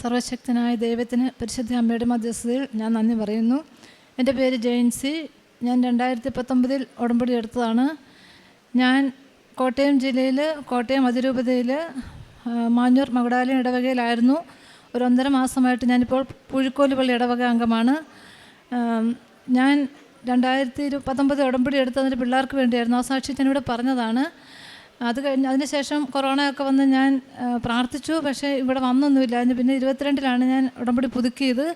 സർവശക്തനായ ദൈവത്തിന് പരിശുദ്ധ അമ്മയുടെ മധ്യസ്ഥതയിൽ ഞാൻ നന്ദി പറയുന്നു. എൻ്റെ പേര് ജെയിൻസി. ഞാൻ 2019 ഉടമ്പടി എടുത്തതാണ്. ഞാൻ കോട്ടയം ജില്ലയിൽ കോട്ടയം അതിരൂപതയിൽ മാഞ്ഞൂർ മകുടാലയം ഇടവകയിലായിരുന്നു. ഒരു 1.5 മാസമായിട്ട് ഞാനിപ്പോൾ പുഴിക്കോല് പള്ളി ഇടവക അംഗമാണ്. ഞാൻ 2019 ഉടമ്പടി എടുത്തതിന് പിള്ളേർക്ക് വേണ്ടിയായിരുന്നു. ആ സാക്ഷി ഞാനിവിടെ പറഞ്ഞതാണ്. അത് കഴിഞ്ഞ് അതിനുശേഷം കൊറോണ ഒക്കെ വന്ന് ഞാൻ പ്രാർത്ഥിച്ചു. പക്ഷേ ഇവിടെ വന്നൊന്നുമില്ല. പിന്നെ 22-ലാണ് ഞാൻ ഉടമ്പടി പുതുക്കിയത്.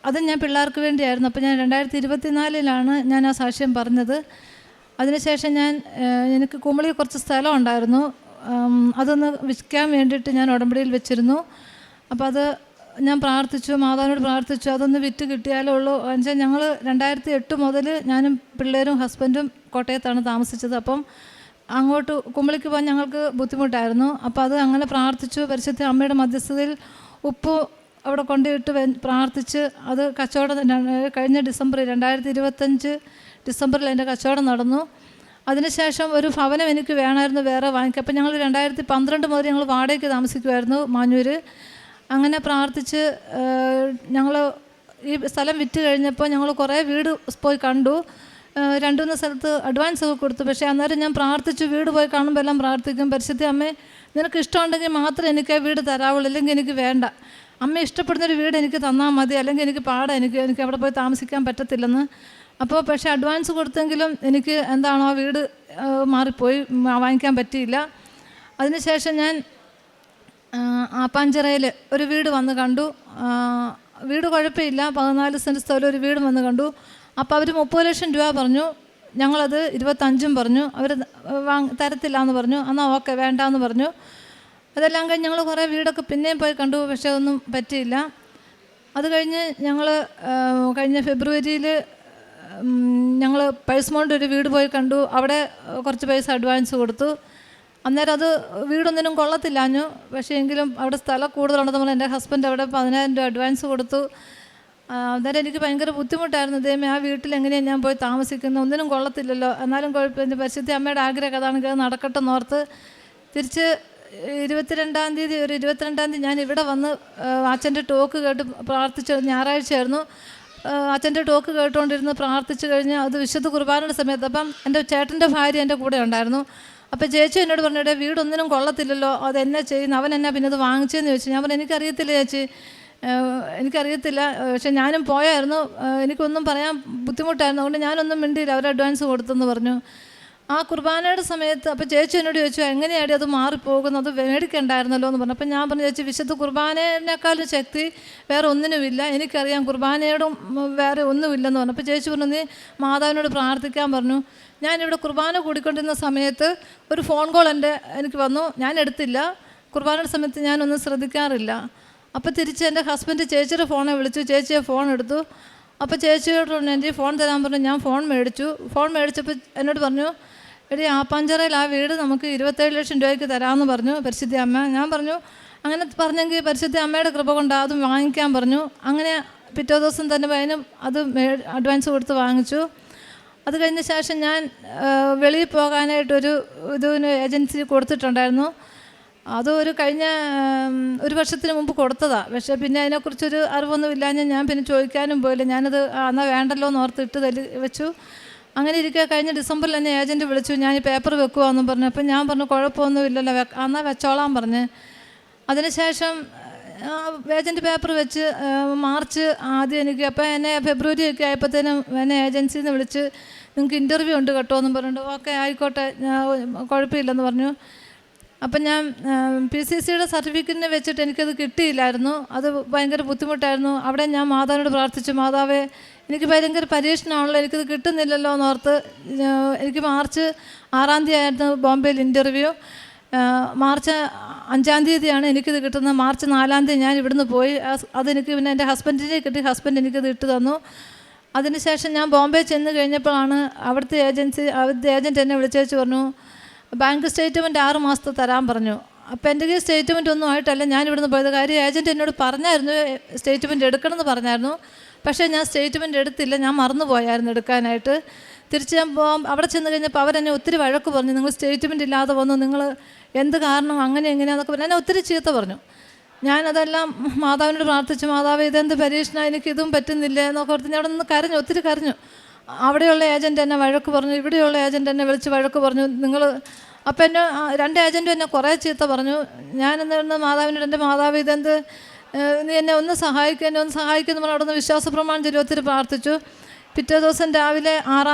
അത് ഞാൻ പിള്ളേർക്ക് വേണ്ടിയായിരുന്നു. അപ്പോൾ ഞാൻ 2024-ലാണ് ഞാൻ ആ സാക്ഷ്യം പറഞ്ഞത്. അതിനുശേഷം എനിക്ക് കുമളി കുറച്ച് സ്ഥലം ഉണ്ടായിരുന്നു. അതൊന്ന് വിൽക്കാൻ വേണ്ടിയിട്ട് ഞാൻ ഉടമ്പടിയിൽ വെച്ചിരുന്നു. അപ്പോൾ അത് ഞാൻ പ്രാർത്ഥിച്ചു, മാതാവിനോട് പ്രാർത്ഥിച്ചു, അതൊന്ന് വിറ്റ് കിട്ടിയാലേ ഉള്ളൂ. എന്നുവെച്ചാൽ ഞങ്ങൾ 2008 മുതൽ ഞാനും പിള്ളേരും ഹസ്ബൻഡും കോട്ടയത്താണ് താമസിച്ചത്. അപ്പം അങ്ങോട്ട് കുമളിക്ക് പോകാൻ ഞങ്ങൾക്ക് ബുദ്ധിമുട്ടായിരുന്നു. അപ്പോൾ അത് അങ്ങനെ പ്രാർത്ഥിച്ചു. പരിശുദ്ധ അമ്മയുടെ മധ്യസ്ഥതയിൽ ഉപ്പ് അവിടെ കൊണ്ടുപോയിട്ട് പ്രാർത്ഥിച്ച് അത് കച്ചവടം കഴിഞ്ഞ 2025 ഡിസംബറിൽ എൻ്റെ കച്ചവടം നടന്നു. അതിനുശേഷം ഒരു ഭവനം എനിക്ക് വേണമായിരുന്നു വേറെ വാങ്ങിക്കുക. അപ്പോൾ ഞങ്ങൾ 2012 മുതൽ ഞങ്ങൾ വാടകയ്ക്ക് താമസിക്കുമായിരുന്നു മാഞ്ഞൂർ. അങ്ങനെ പ്രാർത്ഥിച്ച് ഞങ്ങൾ ഈ സ്ഥലം വിറ്റ് കഴിഞ്ഞപ്പോൾ ഞങ്ങൾ കുറേ വീട് പോയി കണ്ടു. 2-3 സ്ഥലത്ത് അഡ്വാൻസ് ഒക്കെ കൊടുത്തു. പക്ഷേ അന്നേരം ഞാൻ പ്രാർത്ഥിച്ചു. വീട് പോയി കാണുമ്പോൾ എല്ലാം പ്രാർത്ഥിക്കും, പരിശുദ്ധ അമ്മേ നിനക്ക് ഇഷ്ടമുണ്ടെങ്കിൽ മാത്രമേ എനിക്ക് ആ വീട് തരാവുള്ളൂ, അല്ലെങ്കിൽ എനിക്ക് വേണ്ട. അമ്മ ഇഷ്ടപ്പെടുന്നൊരു വീട് എനിക്ക് തന്നാൽ മതി, അല്ലെങ്കിൽ എനിക്ക് പാടാം, എനിക്ക് അവിടെ പോയി താമസിക്കാൻ പറ്റത്തില്ലെന്ന്. അപ്പോൾ പക്ഷേ അഡ്വാൻസ് കൊടുത്തെങ്കിലും എനിക്ക് എന്താണോ ആ വീട് മാറിപ്പോയി, വാങ്ങിക്കാൻ പറ്റിയില്ല. അതിനുശേഷം ഞാൻ ആപ്പാഞ്ചിറയിൽ ഒരു വീട് വന്ന് കണ്ടു. വീട് കുഴപ്പമില്ല, 14 സെൻറ്റ് സ്ഥലം ഒരു വീട് വന്ന് കണ്ടു. അപ്പോൾ അവർ 30 ലക്ഷം രൂപ പറഞ്ഞു. ഞങ്ങളത് 25 പറഞ്ഞു. അവർ തരത്തില്ല എന്ന് പറഞ്ഞു. എന്നാൽ ഓക്കെ വേണ്ടാന്ന് പറഞ്ഞു. അതെല്ലാം കഴിഞ്ഞ് ഞങ്ങൾ കുറേ വീടൊക്കെ പിന്നെയും പോയി കണ്ടു. പക്ഷേ അതൊന്നും പറ്റിയില്ല. അത് കഴിഞ്ഞ് ഞങ്ങൾ കഴിഞ്ഞ ഫെബ്രുവരിയിൽ ഞങ്ങൾ പൈസമൗണ്ട് ഒരു വീട് പോയി കണ്ടു. അവിടെ കുറച്ച് പൈസ അഡ്വാൻസ് കൊടുത്തു. അന്നേരം അത് വീടൊന്നിനും കൊള്ളത്തില്ലാഞ്ഞു. പക്ഷേ എങ്കിലും അവിടെ സ്ഥലം കൂടുതലുണ്ടെന്ന് പറഞ്ഞാൽ എൻ്റെ ഹസ്ബൻഡ് അവിടെ 10,000 രൂപ അഡ്വാൻസ് കൊടുത്തു. അന്നേരം എനിക്ക് ഭയങ്കര ബുദ്ധിമുട്ടായിരുന്നു. ദൈവമേ ആ വീട്ടിൽ എങ്ങനെയാണ് ഞാൻ പോയി താമസിക്കുന്നത്, ഒന്നിനും കൊള്ളത്തില്ലല്ലോ. എന്നാലും കുഴപ്പമില്ല, പരിശുദ്ധ അമ്മയുടെ ആഗ്രഹം അതാണെങ്കിൽ അത് നടക്കട്ടെ എന്നോർത്ത് തിരിച്ച് 22-ാം തീയതി ഞാൻ ഇവിടെ വന്ന് അച്ഛൻ്റെ ടോക്ക് കേട്ട് പ്രാർത്ഥിച്ച ഞായറാഴ്ചയായിരുന്നു. അച്ഛൻ്റെ ടോക്ക് കേട്ടുകൊണ്ടിരുന്ന് പ്രാർത്ഥിച്ചു കഴിഞ്ഞ് അത് വിശുദ്ധ കുർബാനയുടെ സമയത്ത് അപ്പം എൻ്റെ ചേട്ടൻ്റെ ഭാര്യ എൻ്റെ കൂടെ ഉണ്ടായിരുന്നു. അപ്പോൾ ചേച്ചി എന്നോട് പറഞ്ഞിട്ട് വീടൊന്നിനും കൊള്ളത്തില്ലല്ലോ, അതെന്നാ ചെയ്യുന്നു, അവൻ എന്നാ പിന്നെ അത് വാങ്ങിച്ചതെന്ന് ചോദിച്ചു. ഞാൻ പറഞ്ഞു എനിക്കറിയത്തില്ല ചേച്ചി, എനിക്കറിയത്തില്ല. പക്ഷെ ഞാനും പോയായിരുന്നു, എനിക്കൊന്നും പറയാൻ ബുദ്ധിമുട്ടായിരുന്നു. അതുകൊണ്ട് ഞാനൊന്നും മിണ്ടിയില്ല, അവർ അഡ്വാൻസ് കൊടുത്തെന്ന് പറഞ്ഞു. ആ കുർബാനയുടെ സമയത്ത് അപ്പോൾ ചേച്ചി എന്നോട് ചോദിച്ചു എങ്ങനെയാടി അത് മാറിപ്പോകുന്നത്, മേടിക്കണ്ടായിരുന്നല്ലോ എന്ന് പറഞ്ഞു. അപ്പം ഞാൻ പറഞ്ഞു ചേച്ചി വിശുദ്ധ കുർബാനേനേക്കാളും ശക്തി വേറെ ഒന്നിനുമില്ല, എനിക്കറിയാം കുർബാനയോടും വേറെ ഒന്നുമില്ലെന്ന് പറഞ്ഞു. അപ്പോൾ ചേച്ചി പറഞ്ഞു നീ മാതാവിനോട് പ്രാർത്ഥിക്കാൻ പറഞ്ഞു. ഞാനിവിടെ കുർബാന കൂടിക്കൊണ്ടിരുന്ന സമയത്ത് ഒരു ഫോൺ കോൾ എനിക്ക് വന്നു. ഞാൻ എടുത്തില്ല, കുർബാനയുടെ സമയത്ത് ഞാനൊന്നും ശ്രദ്ധിക്കാറില്ല. അപ്പോൾ തിരിച്ച് എൻ്റെ ഹസ്ബൻഡ് ചേച്ചിയുടെ ഫോണെ വിളിച്ചു. ചേച്ചിയെ ഫോൺ എടുത്തു. അപ്പോൾ ചേച്ചിയോട് എൻ്റെ ഫോൺ തരാൻ പറഞ്ഞു. ഞാൻ ഫോൺ മേടിച്ചു. ഫോൺ മേടിച്ചപ്പോൾ എന്നോട് പറഞ്ഞു എടി ആപ്പാഞ്ചിറയിൽ ആ വീട് നമുക്ക് 27 ലക്ഷം രൂപയ്ക്ക് തരാമെന്ന് പറഞ്ഞു പരിശുദ്ധ അമ്മ. ഞാൻ പറഞ്ഞു അങ്ങനെ പറഞ്ഞെങ്കിൽ പരിശുദ്ധ അമ്മയുടെ കൃപ കൊണ്ട് അതും വാങ്ങിക്കാൻ പറഞ്ഞു. അങ്ങനെ പിറ്റേ ദിവസം തന്നെ അതിനും അത് അഡ്വാൻസ് കൊടുത്ത് വാങ്ങിച്ചു. അത് കഴിഞ്ഞ ശേഷം ഞാൻ വെളിയിൽ പോകാനായിട്ടൊരു ഇതിന് ഏജൻസി കൊടുത്തിട്ടുണ്ടായിരുന്നു. അത് കഴിഞ്ഞ 1 വർഷത്തിന് മുമ്പ് കൊടുത്തതാണ്. പക്ഷേ പിന്നെ അതിനെക്കുറിച്ചൊരു അറിവൊന്നും ഇല്ലാഞ്ഞ് ഞാൻ പിന്നെ ചോദിക്കാനും പോയില്ല. ഞാനത് എന്നാൽ വേണ്ടല്ലോ എന്ന് ഓർത്ത് ഇട്ട് വെച്ചു. അങ്ങനെ ഇരിക്കുക. കഴിഞ്ഞ ഡിസംബറിൽ എന്നെ ഏജൻറ്റ് വിളിച്ചു, ഞാൻ ഈ പേപ്പർ വെക്കുവാന്നും പറഞ്ഞു. അപ്പം ഞാൻ പറഞ്ഞു കുഴപ്പമൊന്നും ഇല്ലല്ലോ, എന്നാൽ വെച്ചോളാൻ പറഞ്ഞ്. അതിനുശേഷം ഏജൻറ്റ് പേപ്പർ വെച്ച് മാർച്ച് ആദ്യം എനിക്ക് അപ്പം എന്നെ ഫെബ്രുവരി ഒക്കെ ആയപ്പോഴത്തേനും എന്നെ ഏജൻസിയിൽ നിന്ന് വിളിച്ച് നിങ്ങൾക്ക് ഇൻ്റർവ്യൂ ഉണ്ട് കേട്ടോ എന്നും പറഞ്ഞിട്ട് ഓക്കെ ആയിക്കോട്ടെ കുഴപ്പമില്ലെന്ന് പറഞ്ഞു. അപ്പം ഞാൻ PCCയുടെ സർട്ടിഫിക്കറ്റിനെ വെച്ചിട്ട് എനിക്കത് കിട്ടിയില്ലായിരുന്നു. അത് ഭയങ്കര ബുദ്ധിമുട്ടായിരുന്നു. അവിടെ ഞാൻ മാതാവിനോട് പ്രാർത്ഥിച്ചു, മാതാവേ എനിക്ക് ഭയങ്കര പരീക്ഷണമാണല്ലോ, എനിക്കത് കിട്ടുന്നില്ലല്ലോ എന്നോർത്ത്. എനിക്ക് മാർച്ച് 6-ാം തീയതി ആയിരുന്നു ബോംബെയിൽ ഇൻ്റർവ്യൂ. മാർച്ച് 5-ാം തീയതിയാണ് എനിക്കിത് കിട്ടുന്നത്. മാർച്ച് 4-ാം തീയതി ഞാൻ ഇവിടുന്ന് പോയി. അതെനിക്ക് പിന്നെ എൻ്റെ ഹസ്ബൻഡിനെ കിട്ടി. ഹസ്ബൻഡ് എനിക്കത് ഇട്ട് തന്നു. അതിനുശേഷം ഞാൻ ബോംബെ ചെന്ന് കഴിഞ്ഞപ്പോഴാണ് അവിടുത്തെ ഏജൻറ്റ് എന്നെ വിളിച്ചേച്ച് പറഞ്ഞു ബാങ്ക് സ്റ്റേറ്റ്മെൻറ്റ് 6 മാസത്തെ തരാൻ പറഞ്ഞു. അപ്പോൾ എൻ്റെ കയ്യിൽ സ്റ്റേറ്റ്മെൻറ്റ് ഒന്നും ആയിട്ടല്ല ഞാൻ ഇവിടുന്ന് പോയത്. കാര്യം ഏജൻറ്റ് എന്നോട് പറഞ്ഞായിരുന്നു സ്റ്റേറ്റ്മെൻറ്റ് എടുക്കണമെന്ന് പറഞ്ഞായിരുന്നു. പക്ഷേ ഞാൻ സ്റ്റേറ്റ്മെൻറ്റ് എടുത്തില്ല, ഞാൻ മറന്നു പോയായിരുന്നു എടുക്കാനായിട്ട്. തിരിച്ച് ഞാൻ അവിടെ ചെന്ന് കഴിഞ്ഞപ്പോൾ അവരെന്നെ ഒത്തിരി വഴക്ക് പറഞ്ഞു, നിങ്ങൾ സ്റ്റേറ്റ്മെൻറ്റ് ഇല്ലാതെ വന്നു, നിങ്ങൾ എന്ത് കാരണം അങ്ങനെ എങ്ങനെയാണെന്നൊക്കെ പറഞ്ഞു. എന്നെ ഒത്തിരി ചീത്ത പറഞ്ഞു. ഞാനതെല്ലാം മാതാവിനോട് പ്രാർത്ഥിച്ചു, മാതാവ് ഇതെന്ത് പരീക്ഷണ, എനിക്കിതും പറ്റുന്നില്ല എന്നൊക്കെ ഓർത്ത് ഞാൻ അവിടെ നിന്ന് കരഞ്ഞു, ഒത്തിരി കരഞ്ഞു. അവിടെയുള്ള ഏജൻറ്റ് എന്നെ വഴക്ക് പറഞ്ഞു, ഇവിടെയുള്ള ഏജൻറ്റ് എന്നെ വിളിച്ച് വഴക്ക് പറഞ്ഞു. നിങ്ങൾ അപ്പം എന്നെ 2 ഏജൻറ്റും എന്നെ കുറേ ചീത്ത പറഞ്ഞു. ഞാനെന്ന് മാതാവിനോട്, എൻ്റെ മാതാവ് ഇതെന്ത്, നീ എന്നെ ഒന്ന് സഹായിക്കുക, എന്നെ ഒന്ന് സഹായിക്കുമെന്ന് പറഞ്ഞാൽ അവിടെ നിന്ന് വിശ്വാസ പ്രമാണം ചൊല്ലി ഒത്തിരി പ്രാർത്ഥിച്ചു. പിറ്റേ ദിവസം രാവിലെ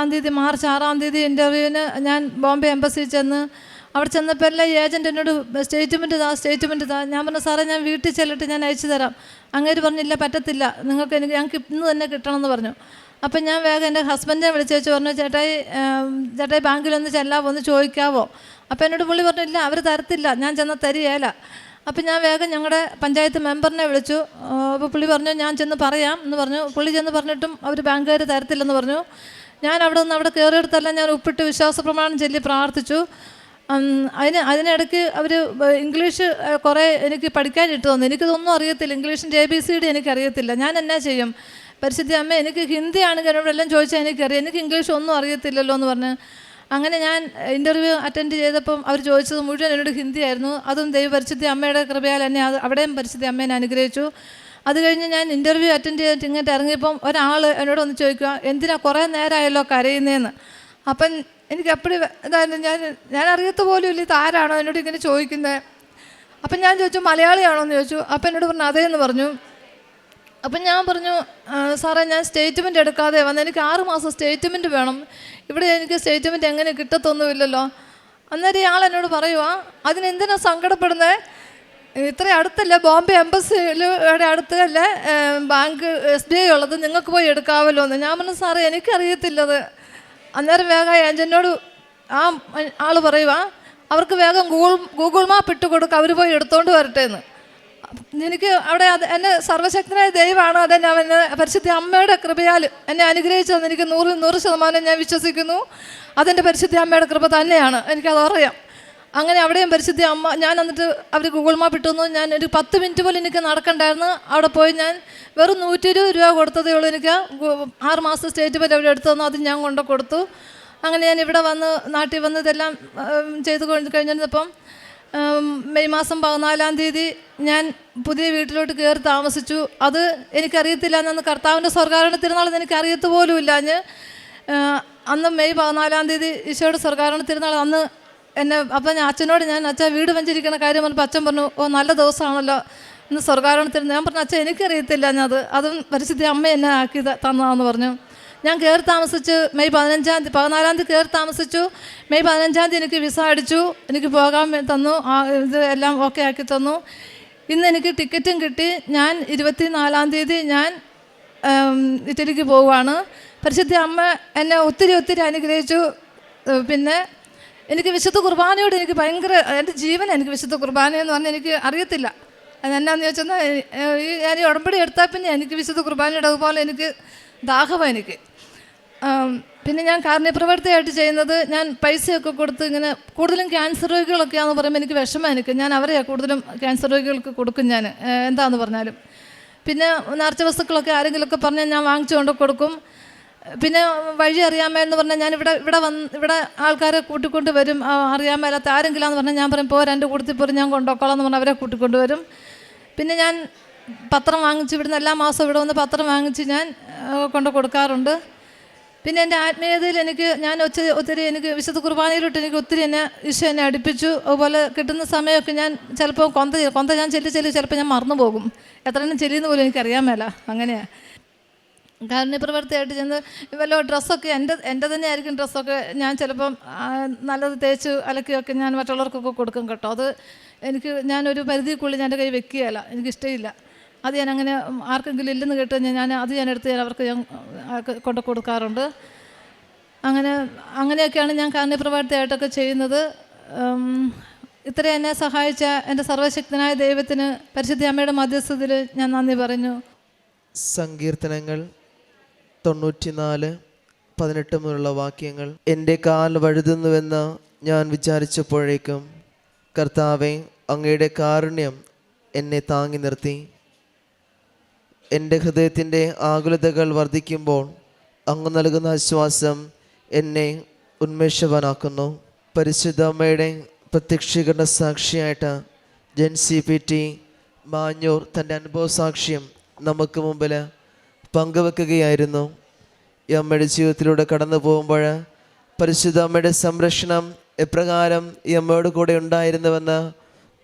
മാർച്ച് 6-ാം തീയതി ഇൻ്റർവ്യൂവിന് ഞാൻ ബോംബെ എംബസിയിൽ ചെന്ന് അവിടെ ചെന്നപ്പോൾ എല്ലാം ഈ ഏജൻറ്റ് എന്നോട് സ്റ്റേറ്റ്മെൻറ്റ് താ. ഞാൻ പറഞ്ഞു, സാറേ ഞാൻ വീട്ടിൽ ചെല്ലിട്ട് ഞാൻ അയച്ചു തരാം. അങ്ങേര് പറഞ്ഞില്ല, പറ്റത്തില്ല, ഞങ്ങൾക്ക് ഇന്ന് തന്നെ കിട്ടണമെന്ന് പറഞ്ഞു. അപ്പം ഞാൻ വേഗം എൻ്റെ ഹസ്ബൻഡിനെ വിളിച്ചേച്ച് പറഞ്ഞു, ചേട്ടായി ബാങ്കിലൊന്ന് ചെല്ലാവോ, ഒന്ന് ചോദിക്കാവോ. അപ്പോൾ എന്നോട് പുള്ളി പറഞ്ഞില്ല, അവർ തരത്തില്ല, ഞാൻ ചെന്നാൽ തരികയില്ല. അപ്പം ഞാൻ വേഗം ഞങ്ങളുടെ പഞ്ചായത്ത് മെമ്പറിനെ വിളിച്ചു. അപ്പോൾ പുള്ളി പറഞ്ഞു, ഞാൻ ചെന്ന് പറയാം എന്ന് പറഞ്ഞു. പുള്ളി ചെന്ന് പറഞ്ഞിട്ടും അവർ ബാങ്കുകാർ തരത്തില്ലെന്ന് പറഞ്ഞു. ഞാൻ അവിടെ കയറിയെടുത്തെല്ലാം ഞാൻ ഉപ്പിട്ട് വിശ്വാസ പ്രമാണം ചൊല്ലി പ്രാർത്ഥിച്ചു. അതിനിടയ്ക്ക് അവർ ഇംഗ്ലീഷ് കുറേ എനിക്ക് പഠിക്കാനിട്ട് തന്നു. എനിക്കിതൊന്നും അറിയത്തില്ല, ഇംഗ്ലീഷിൻ്റെ ABCD എനിക്കറിയത്തില്ല. ഞാൻ എന്നാ ചെയ്യും? പരിശുദ്ധ അമ്മ, എനിക്ക് ഹിന്ദിയാണെങ്കിൽ എന്നോടെല്ലാം ചോദിച്ചാൽ എനിക്കറിയാം, എനിക്ക് ഇംഗ്ലീഷ് ഒന്നും അറിയത്തില്ലല്ലോ എന്ന് പറഞ്ഞ്. അങ്ങനെ ഞാൻ ഇൻ്റർവ്യൂ അറ്റൻഡ് ചെയ്തപ്പം അവർ ചോദിച്ചത് മുഴുവൻ എന്നോട് ഹിന്ദിയായിരുന്നു. അതും പരിശുദ്ധ അമ്മയുടെ കൃപയാൽ എന്നെ അവിടെയും പരിശുദ്ധ അമ്മേനെ അനുഗ്രഹിച്ചു. അത് കഴിഞ്ഞ് ഞാൻ ഇൻ്റർവ്യൂ അറ്റൻഡ് ചെയ്തിട്ട് ഇങ്ങോട്ട് ഇറങ്ങിയപ്പം ഒരാൾ എന്നോട് ഒന്ന് ചോദിക്കുക, എന്തിനാ കുറേ നേരമായല്ലോ കരയുന്നതെന്ന്. അപ്പം എനിക്ക് എപ്പോഴും ഇതായിരുന്നു, ഞാൻ അറിയത്ത പോലും ഇല്ല, ഇത് ആരാണോ എന്നോട് ഇങ്ങനെ ചോദിക്കുന്നത്. അപ്പം ഞാൻ ചോദിച്ചു, മലയാളിയാണോ എന്ന് ചോദിച്ചു. അപ്പം എന്നോട് പറഞ്ഞു അതേന്ന് പറഞ്ഞു. അപ്പം ഞാൻ പറഞ്ഞു, സാറേ ഞാൻ സ്റ്റേറ്റ്മെൻറ്റ് എടുക്കാതെ വന്ന്, എനിക്ക് 6 മാസം സ്റ്റേറ്റ്മെൻറ്റ് വേണം, ഇവിടെ എനിക്ക് സ്റ്റേറ്റ്മെൻറ്റ് എങ്ങനെ കിട്ടത്തൊന്നുമില്ലല്ലോ. അന്നേരം ഇയാൾ എന്നോട് പറയുക, അതിനെന്തിനാ സങ്കടപ്പെടുന്നത്, ഇത്ര അടുത്തല്ലേ ബോംബെ എംബസിയുടെ അടുത്തല്ലേ ബാങ്ക് SBI ഉള്ളത്, നിങ്ങൾക്ക് പോയി എടുക്കാമല്ലോ എന്ന്. ഞാൻ പറഞ്ഞു, സാറേ എനിക്കറിയത്തില്ലത്. അന്നേരം വേഗം ഏജൻറ്റിനോട് ആൾ പറയുക, അവർക്ക് വേഗം ഗൂഗിൾ മാപ്പ് ഇട്ട് കൊടുക്കുക, അവർ പോയി എടുത്തുകൊണ്ട് വരട്ടെ എന്ന്. എനിക്ക് അവിടെ എന്നെ സർവശക്തനായ ദൈവമാണ് അതെന്നെ അവനെ പരിശുദ്ധ അമ്മയുടെ കൃപയാൽ എന്നെ അനുഗ്രഹിച്ചതെന്ന് എനിക്ക് 100% ഞാൻ വിശ്വസിക്കുന്നു. അതെൻ്റെ പരിശുദ്ധ അമ്മയുടെ കൃപ തന്നെയാണ്, എനിക്കതറിയാം. അങ്ങനെ അവിടെയും പരിശുദ്ധ അമ്മ, ഞാൻ എന്നിട്ട് അവർ ഗൂഗിൾ മാപ്പ് ഇട്ടുന്നു. ഞാൻ ഒരു 10 മിനിറ്റ് പോലും എനിക്ക് നടക്കണ്ടായിരുന്നു. അവിടെ പോയി ഞാൻ വെറും 120 രൂപ കൊടുത്തതേ ഉള്ളൂ. എനിക്ക് 6 മാസം സ്റ്റേറ്റ്മെൻറ്റ് അവർ എടുത്തു തന്നു, അത് ഞാൻ കൊണ്ട് കൊടുത്തു. അങ്ങനെ ഞാൻ ഇവിടെ വന്ന് നാട്ടിൽ വന്ന് ഇതെല്ലാം ചെയ്ത് കഴിഞ്ഞിരുന്നപ്പം മെയ് മാസം 14-ാം തീയതി ഞാൻ പുതിയ വീട്ടിലോട്ട് കയറി താമസിച്ചു. അത് എനിക്കറിയത്തില്ല, അന്ന് കർത്താവിൻ്റെ സ്വർഗ്ഗാരോഹണ തിരുനാളെന്ന് എനിക്കറിയത്ത് പോലും ഇല്ല. അന്ന് മെയ് 14-ാം തീയതി ഈശോയുടെ സ്വർഗ്ഗാരോഹണ തിരുനാൾ അന്ന് എന്നെ. അപ്പം ഞാൻ അച്ഛനോട്, അച്ഛാ വീട് വെഞ്ചിരിക്കുന്ന കാര്യം പറഞ്ഞപ്പോൾ അച്ഛൻ പറഞ്ഞു, ഓ നല്ല ദിവസമാണല്ലോ ഇന്ന് സ്വർഗ്ഗാരോഹണ തിരുനാൾ. ഞാൻ പറഞ്ഞു, അച്ഛൻ എനിക്കറിയത്തില്ല, അതും പരിശുദ്ധ അമ്മ എന്നെ ആക്കി തന്നതാന്ന് പറഞ്ഞു. ഞാൻ കയറി താമസിച്ച് മെയ് 14-ാം തീയതി കയറി താമസിച്ചു. മെയ് 15-ാം തീയതി എനിക്ക് വിസ അടിച്ചു, എനിക്ക് പോകാൻ തന്നു, ഇത് എല്ലാം ഓക്കെ ആക്കി തന്നു. ഇന്ന് എനിക്ക് ടിക്കറ്റും കിട്ടി. ഞാൻ 24-ാം തീയതി ഞാൻ ഇറ്റലിക്ക് പോവുകയാണ്. പരിശുദ്ധ അമ്മ എന്നെ ഒത്തിരി അനുഗ്രഹിച്ചു. പിന്നെ എനിക്ക് വിശുദ്ധ കുർബാനയോട് എനിക്ക് ഭയങ്കര, എൻ്റെ ജീവൻ എനിക്ക് വിശുദ്ധ കുർബാനയെന്ന് പറഞ്ഞാൽ എനിക്ക് അറിയത്തില്ല. അതെന്നാന്ന് ചോദിച്ചാൽ, ഞാൻ ഈ ഉടമ്പടി എടുത്താൽ പിന്നെ എനിക്ക് വിശുദ്ധ കുർബാനയുടെ അതുപോലെ എനിക്ക് ദാഹമാണ് എനിക്ക്. പിന്നെ ഞാൻ കാരുണ്യപ്രവർത്തിയായിട്ട് ചെയ്യുന്നത്, ഞാൻ പൈസയൊക്കെ കൊടുത്ത് ഇങ്ങനെ കൂടുതലും ക്യാൻസർ രോഗികളൊക്കെയാണെന്ന് പറയുമ്പോൾ എനിക്ക് വിഷമമാണ് എനിക്ക്. ഞാൻ അവരെയാണ് കൂടുതലും ക്യാൻസർ രോഗികൾക്ക് കൊടുക്കും ഞാൻ, എന്താണെന്ന് പറഞ്ഞാലും. പിന്നെ നേർച്ച വസ്തുക്കളൊക്കെ ആരെങ്കിലുമൊക്കെ പറഞ്ഞാൽ ഞാൻ വാങ്ങിച്ചു കൊണ്ട് കൊടുക്കും. പിന്നെ വഴി അറിയാമെന്ന് പറഞ്ഞാൽ ഞാൻ ഇവിടെ ആൾക്കാരെ കൂട്ടിക്കൊണ്ട് വരും. അറിയാൻ മേലാത്ത ആരെങ്കിലാന്ന് പറഞ്ഞാൽ ഞാൻ പറയും, പോരാ എൻ്റെ കൂട്ടത്തിൽ പോലും ഞാൻ കൊണ്ടുപോക്കോളാം എന്ന് പറഞ്ഞാൽ അവരെ കൂട്ടിക്കൊണ്ട് വരും. പിന്നെ ഞാൻ പത്രം വാങ്ങിച്ച് ഇവിടുന്ന് എല്ലാ മാസവും ഇവിടെ വന്ന് പത്രം വാങ്ങിച്ച് ഞാൻ കൊണ്ട് കൊടുക്കാറുണ്ട്. പിന്നെ എൻ്റെ ആത്മീയതയിൽ ഞാൻ ഒത്തിരി എനിക്ക് വിശുദ്ധ കുർബാനയിലോട്ട് എനിക്ക് ഒത്തിരി ഈശോ എന്നെ അടുപ്പിച്ചു. അതുപോലെ കിട്ടുന്ന സമയമൊക്കെ ഞാൻ ചിലപ്പോൾ കൊന്ത ഞാൻ ചെല്ലി ചിലപ്പോൾ ഞാൻ മറന്നു പോകും, എത്രയെണ്ണം ചെല്ലിയെന്ന് പോലും എനിക്കറിയാൻ മേല. അങ്ങനെയാണ് കാരുണ്യപ്രവർത്തിയായിട്ട് ചെന്ന് വല്ല ഡ്രസ്സൊക്കെ എൻ്റെ തന്നെ ആയിരിക്കും ഡ്രസ്സൊക്കെ ഞാൻ ചിലപ്പം നല്ലത് തേച്ച് അലക്കിയൊക്കെ ഞാൻ മറ്റുള്ളവർക്കൊക്കെ കൊടുക്കും കേട്ടോ. അത് ഞാനൊരു പരിധിക്കുള്ളിൽ ഞാൻ എൻ്റെ കൈ വെക്കുകയല്ല, എനിക്കിഷ്ടമില്ല. അത് ഞാൻ അങ്ങനെ ആർക്കെങ്കിലും ഇല്ലെന്ന് കേട്ട് ഞാൻ എടുത്ത് അവർക്ക് ഞാൻ കൊണ്ട് കൊടുക്കാറുണ്ട്. അങ്ങനെയൊക്കെയാണ് ഞാൻ കാരുണ്യപ്രവർത്തിയായിട്ടൊക്കെ ചെയ്യുന്നത്. ഇത്ര എന്നെ സഹായിച്ച എൻ്റെ സർവശക്തനായ ദൈവത്തിന് പരിശുദ്ധ അമ്മയുടെ മധ്യസ്ഥതയിൽ ഞാൻ നന്ദി പറഞ്ഞു. സങ്കീർത്തനങ്ങൾ 94:18 മുതലുള്ള വാക്യങ്ങൾ. എൻ്റെ കാൽ വഴുതുന്നുവെന്ന് ഞാൻ വിചാരിച്ചപ്പോഴേക്കും കർത്താവെ, അങ്ങയുടെ കാരുണ്യം എന്നെ താങ്ങി നിർത്തി. എൻ്റെ ഹൃദയത്തിൻ്റെ ആകുലതകൾ വർദ്ധിക്കുമ്പോൾ അങ്ങ് നൽകുന്ന ആശ്വാസം എന്നെ ഉന്മേഷവാനാക്കുന്നു. പരിശുദ്ധ അമ്മയുടെ പ്രത്യക്ഷീകരണ സാക്ഷിയായിട്ട് ജെൻ CPT മാഞ്ഞൂർ തൻ്റെ അനുഭവ സാക്ഷ്യം നമുക്ക് മുമ്പിൽ പങ്കുവെക്കുകയായിരുന്നു. ഈ അമ്മയുടെ ജീവിതത്തിലൂടെ കടന്നു പോകുമ്പോൾ പരിശുദ്ധ അമ്മയുടെ സംരക്ഷണം എപ്രകാരം ഈ അമ്മയോട് കൂടെ ഉണ്ടായിരുന്നുവെന്ന്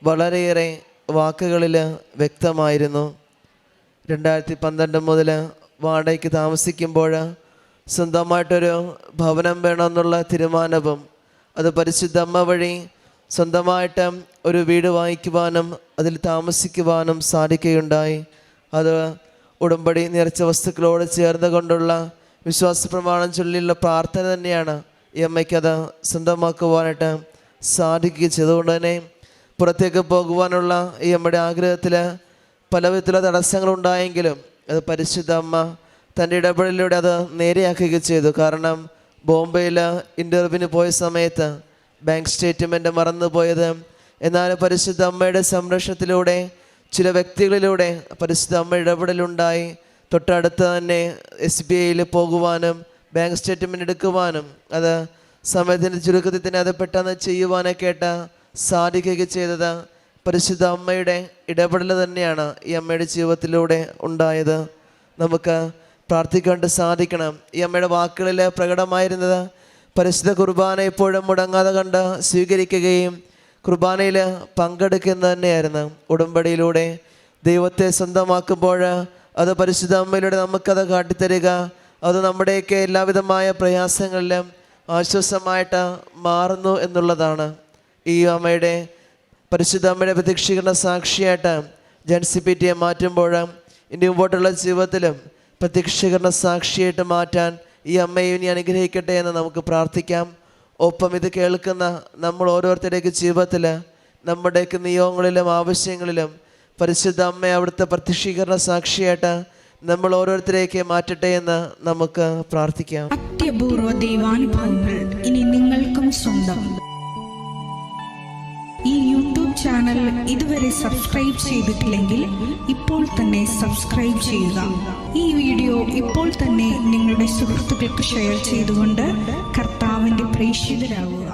വളരെയേറെ വാക്കുകളിൽ വ്യക്തമായിരുന്നു. 2012 മുതൽ വാടകയ്ക്ക് താമസിക്കുമ്പോൾ സ്വന്തമായിട്ടൊരു ഭവനം വേണമെന്നുള്ള തീരുമാനവും അത് പരിശുദ്ധ അമ്മ വഴി സ്വന്തമായിട്ട് ഒരു വീട് വാങ്ങിക്കുവാനും അതിൽ താമസിക്കുവാനും സാധിക്കുകയുണ്ടായി. അത് ഉടമ്പടി നിറച്ച വസ്തുക്കളോട് ചേർന്ന് കൊണ്ടുള്ള വിശ്വാസ പ്രമാണം ചൊല്ലിയുള്ള പ്രാർത്ഥന തന്നെയാണ് ഈ അമ്മയ്ക്കത് സ്വന്തമാക്കുവാനായിട്ട് സാധിക്കുകയും ചെയ്തുകൊണ്ട് തന്നെ പുറത്തേക്ക് പോകുവാനുള്ള ഈ അമ്മയുടെ ആഗ്രഹത്തിൽ പല വിധത്തിലുള്ള തടസ്സങ്ങളുണ്ടായെങ്കിലും അത് പരിശുദ്ധ അമ്മ തൻ്റെ ഇടപെടലിലൂടെ അത് നേരെയാക്കുകയും ചെയ്തു. കാരണം ബോംബെയിൽ ഇൻ്റർവ്യൂവിന് പോയ സമയത്ത് ബാങ്ക് സ്റ്റേറ്റ്മെൻറ്റ് മറന്നുപോയത്, എന്നാൽ പരിശുദ്ധ അമ്മയുടെ സംരക്ഷണത്തിലൂടെ ചില വ്യക്തികളിലൂടെ പരിശുദ്ധ അമ്മ ഇടപെടലുണ്ടായി. തൊട്ടടുത്ത് തന്നെ SBIയിൽ പോകുവാനും ബാങ്ക് സ്റ്റേറ്റ്മെൻറ്റ് എടുക്കുവാനും അത് സമയത്തിൻ്റെ ചുരുക്കത്തിൽ തന്നെ അത് പെട്ടെന്ന് ചെയ്യുവാനൊക്കെ ആയിട്ട് സാധിക്കുകയും ചെയ്തത് പരിശുദ്ധ അമ്മയുടെ ഇടപെടൽ തന്നെയാണ് ഈ അമ്മയുടെ ജീവിതത്തിലൂടെ ഉണ്ടായത്. നമുക്ക് പ്രാർത്ഥിക്കാൻ സാധിക്കണം. ഈ അമ്മയുടെ വാക്കുകളിൽ പ്രകടമായിരുന്നത് പരിശുദ്ധ കുർബാന എപ്പോഴും മുടങ്ങാതെ കണ്ട് സ്വീകരിക്കുകയും കുർബാനയിൽ പങ്കെടുക്കുന്നത് തന്നെയായിരുന്നു. ഉടമ്പടിയിലൂടെ ദൈവത്തെ സ്വന്തമാക്കുമ്പോൾ അത് പരിശുദ്ധ അമ്മയിലൂടെ നമുക്കത് കാട്ടിത്തരിക. അത് നമ്മുടെയൊക്കെ എല്ലാവിധമായ പ്രയാസങ്ങളിലും ആശ്വാസമായിട്ട് മാറുന്നു എന്നുള്ളതാണ്. ഈ അമ്മയുടെ പരിശുദ്ധ അമ്മയുടെ പ്രത്യക്ഷീകരണ സാക്ഷിയായിട്ട് ജൻസിപിറ്റിയെ മാറ്റുമ്പോൾ ഇനി മുമ്പോട്ടുള്ള ജീവിതത്തിലും പ്രത്യക്ഷീകരണ സാക്ഷിയായിട്ട് മാറ്റാൻ ഈ അമ്മയെ ഇനി അനുഗ്രഹിക്കട്ടെ എന്ന് നമുക്ക് പ്രാർത്ഥിക്കാം. ഒപ്പം ഇത് കേൾക്കുന്ന നമ്മൾ ഓരോരുത്തരുടെയൊക്കെ ജീവിതത്തിൽ നമ്മുടെയൊക്കെ നിയോഗങ്ങളിലും ആവശ്യങ്ങളിലും പരിശുദ്ധ അമ്മ അവിടുത്തെ പ്രത്യക്ഷീകരണ സാക്ഷിയായിട്ട് നമ്മൾ ഓരോരുത്തരെയൊക്കെ മാറ്റട്ടെ എന്ന് നമുക്ക് പ്രാർത്ഥിക്കാം. അത്യപൂർവ ദൈവാനുഭവങ്ങൾ ഇനി നിങ്ങൾക്കും സ്വന്തം. ഈ യൂട്യൂബ് ചാനൽ ഇതുവരെ സബ്സ്ക്രൈബ് ചെയ്തിട്ടില്ലെങ്കിൽ ഇപ്പോൾ തന്നെ സബ്സ്ക്രൈബ് ചെയ്യുക. ഈ വീഡിയോ ഇപ്പോൾ തന്നെ നിങ്ങളുടെ സുഹൃത്തുക്കൾക്ക് ഷെയർ ചെയ്തുകൊണ്ട് കർത്താവിൻ്റെ പ്രേക്ഷിതരാകുക.